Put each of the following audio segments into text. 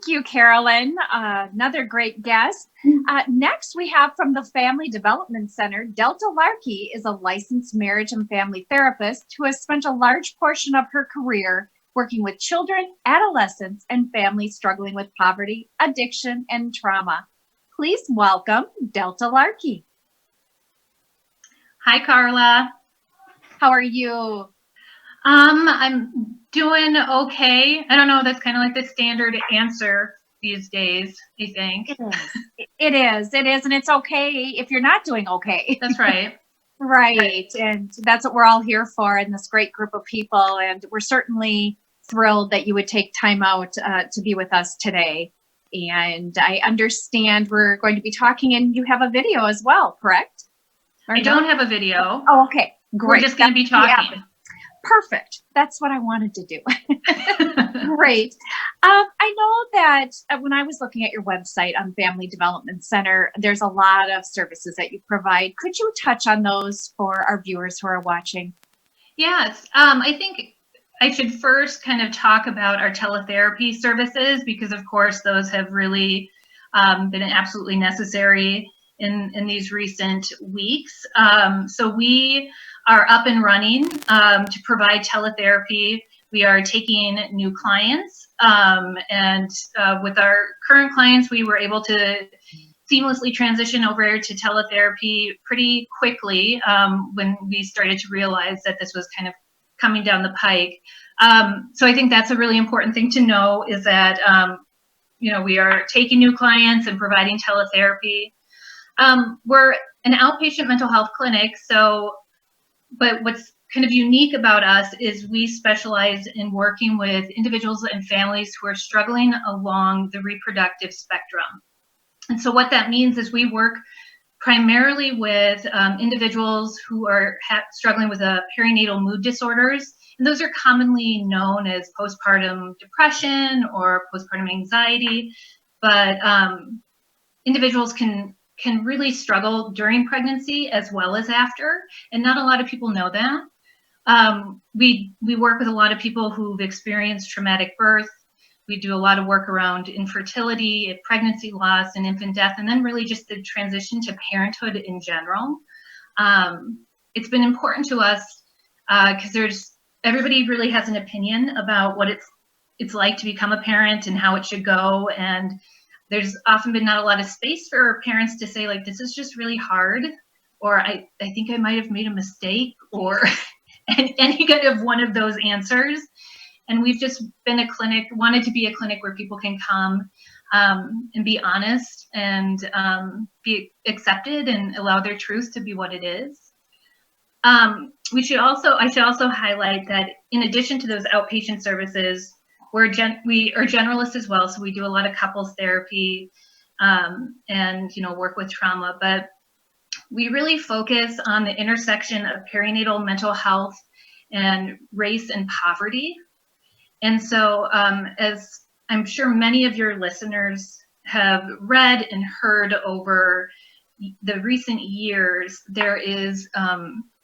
Thank you, Carolyn. Another great guest. Next, we have from the Family Development Center, Delta Larkey is a licensed marriage and family therapist who has spent a large portion of her career working with children, adolescents, and families struggling with poverty, addiction, and trauma. Please welcome Delta Larkey. Hi, Carla. How are you? I'm doing okay. I don't know. That's kind of like the standard answer these days, I think. It is. And it's okay if you're not doing okay. That's right. Right. And that's what we're all here for in this great group of people. And we're certainly thrilled that you would take time out to be with us today. And I understand we're going to be talking, and you have a video as well, correct? I don't have a video. Oh, okay. Great. We're just going to be talking. Yeah. Perfect. That's what I wanted to do. Great. I know that when I was looking at your website on Family Development Center, there's a lot of services that you provide. Could you touch on those for our viewers who are watching? Yes. I think I should first kind of talk about our teletherapy services, because of course those have really been absolutely necessary in these recent weeks. So we are up and running to provide teletherapy. We are taking new clients, and with our current clients, we were able to seamlessly transition over to teletherapy pretty quickly when we started to realize that this was kind of coming down the pike. So I think that's a really important thing to know, is that we are taking new clients and providing teletherapy. We're an outpatient mental health clinic, but what's kind of unique about us is we specialize in working with individuals and families who are struggling along the reproductive spectrum. And so what that means is we work primarily with individuals who are struggling with perinatal mood disorders. And those are commonly known as postpartum depression or postpartum anxiety. But individuals can really struggle during pregnancy as well as after, and not a lot of people know that. We work with a lot of people who've experienced traumatic birth. We do a lot of work around infertility, pregnancy loss, and infant death, and then really just the transition to parenthood in general. It's been important to us because everybody really has an opinion about what it's like to become a parent and how it should go, and there's often been not a lot of space for parents to say, like, this is just really hard, or I think I might have made a mistake, or any kind of one of those answers. And we've just been wanted to be a clinic where people can come and be honest and be accepted and allow their truth to be what it is. I should also highlight that in addition to those outpatient services, we are generalists as well, so we do a lot of couples therapy and work with trauma. But we really focus on the intersection of perinatal mental health and race and poverty. And so, as I'm sure many of your listeners have read and heard over the recent years, there is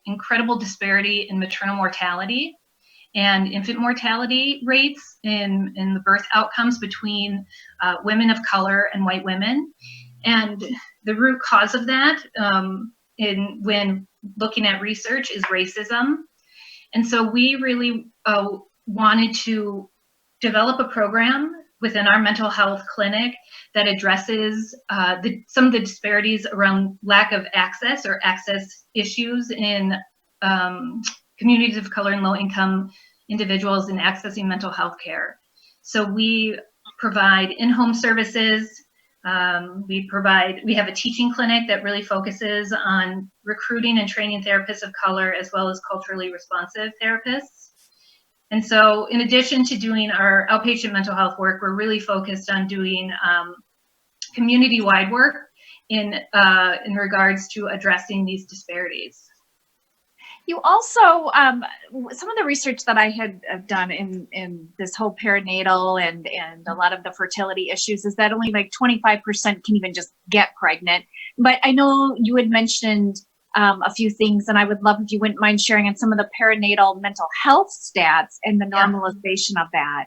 incredible disparity in maternal mortality and infant mortality rates in the birth outcomes between women of color and white women. And the root cause of that when looking at research is racism. And so we really wanted to develop a program within our mental health clinic that addresses some of the disparities around lack of access or access issues in communities of color and low-income individuals in accessing mental health care. So we provide in-home services. We have a teaching clinic that really focuses on recruiting and training therapists of color, as well as culturally responsive therapists. And so in addition to doing our outpatient mental health work, we're really focused on doing community-wide work in regards to addressing these disparities. You also, some of the research that I had done in this whole perinatal and a lot of the fertility issues is that only like 25% can even just get pregnant. But I know you had mentioned a few things, and I would love if you wouldn't mind sharing on some of the perinatal mental health stats and the normalization of that.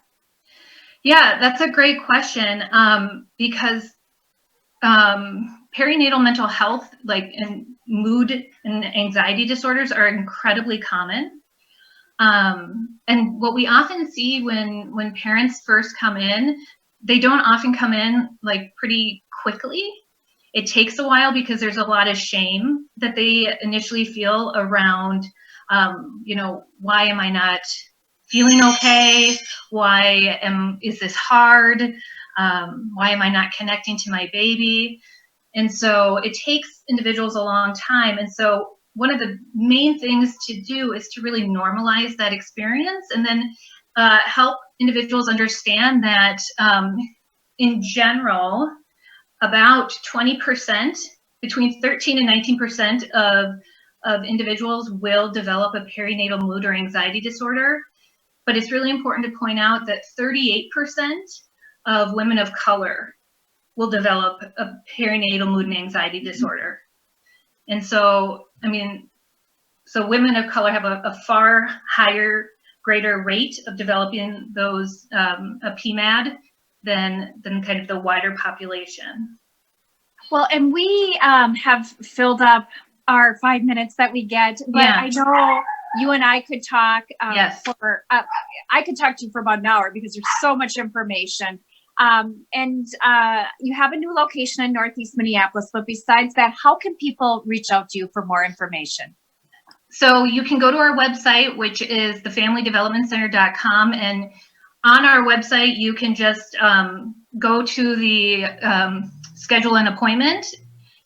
Yeah, that's a great question, because perinatal mental health, like and mood and anxiety disorders, are incredibly common. And what we often see when parents first come in, they don't often come in like pretty quickly. It takes a while because there's a lot of shame that they initially feel around, why am I not feeling okay? Is this hard? Why am I not connecting to my baby? And so it takes individuals a long time. And so one of the main things to do is to really normalize that experience, and then help individuals understand that, in general, about 20%, between 13 and 19% of individuals will develop a perinatal mood or anxiety disorder. But it's really important to point out that 38% of women of color will develop a perinatal mood and anxiety disorder. And so, so women of color have a far higher, greater rate of developing those, a PMAD than kind of the wider population. Well, and we have filled up our 5 minutes that we get, but I know you and I could talk Yes. I could talk to you for about an hour because there's so much information. And you have a new location in Northeast Minneapolis, but besides that, how can people reach out to you for more information? So you can go to our website, which is thefamilydevelopmentcenter.com, and on our website, you can just go to the schedule an appointment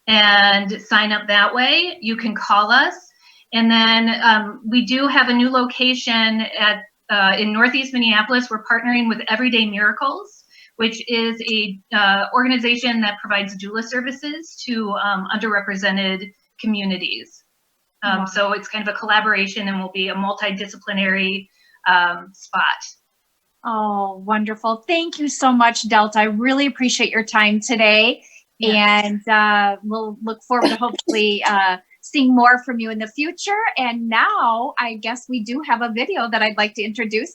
and sign up that way. You can call us. And then we do have a new location in Northeast Minneapolis. We're partnering with Everyday Miracles, which is a organization that provides doula services to underrepresented communities. Wow. So it's kind of a collaboration, and will be a multidisciplinary spot. Oh, wonderful. Thank you so much, Delta. I really appreciate your time today. Yes. And we'll look forward to hopefully seeing more from you in the future. And now I guess we do have a video that I'd like to introduce.